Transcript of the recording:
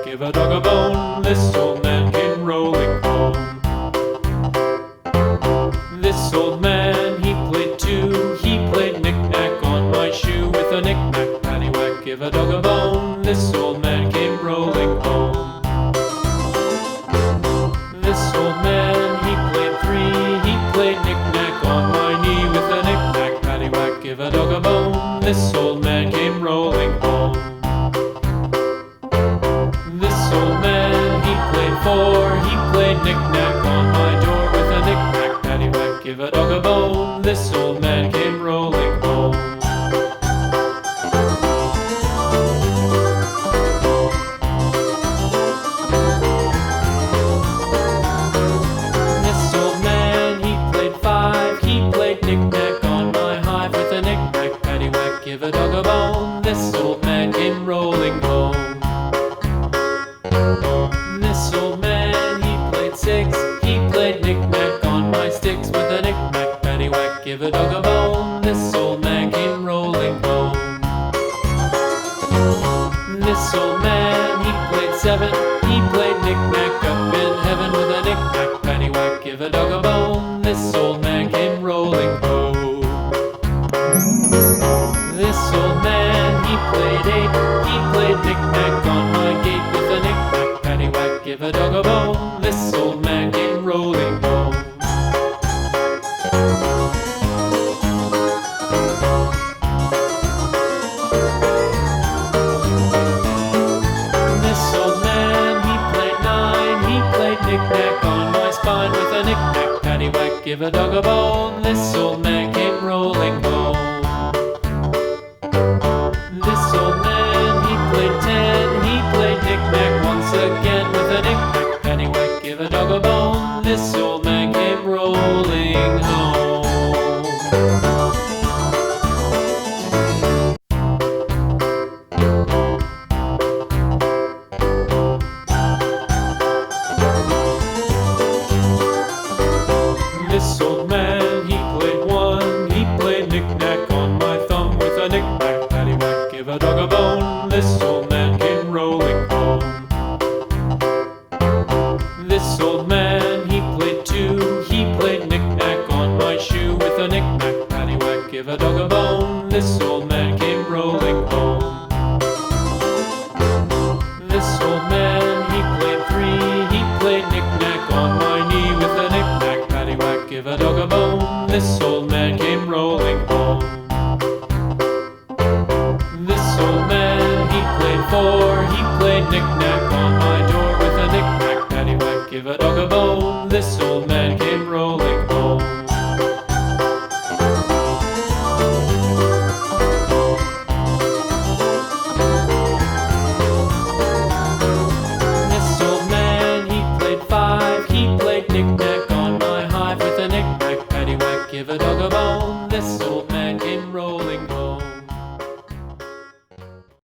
give a dog a bone. This old man came rolling home. This old man, he played too. He played knick-knack on my shoe with a knick-knack, paddywhack, give a dog a bone. This old man came rolling home. This old man, he played three. He played knick-knack on my knee with a knick-knack, paddywhack, give a dog a bone. This old man came rolling home. This old man, he played four. He played knick-knack on my door with a knick-knack, paddywhack, give a dog a bone. This old man came rolling home. This old man, he played five. He played knick-knack on my hive with a knick-knack, paddywhack, give a dog a bone. This old man came rolling home. This old man, he played six. He played knick-knack on my sticks with a knick-knack, paddywhack, give a dog a bone. This old man came rolling home. This old man, he played seven. He played knick-knack up in heaven with a knick-knack, paddywhack, give a dog a bone. This old man came rolling home. This old man, he played eight. He played knick-knack on my gate with a knick-knack, paddywhack, give a dog a bone. This old man came rolling home. This old man, he played nine. He played knick-knack on my spine with a knick-knack, paddywhack, give a dog a bone. This old man came rolling home. This old man, he played ten. He played knick-knack once again with a knick-knack, paddywhack, give a dog a bone. This old man came rolling home. This old man, he played one. He played knick-knack on my thumb with a knick-knack, paddywhack, give a dog a bone. This old man came rolling home. This old man, he played two. He played knick-knack on my shoe with a knick-knack, paddywhack, give a dog a bone. This old man came rolling home. This old man, he played three. He played knick-knack on my knee with a knick-knack, paddywhack, give a dog a bone. This old man came rolling home. This old man, he played four. He played knick-knack on my door with a knick-knack, paddywhack, give a dog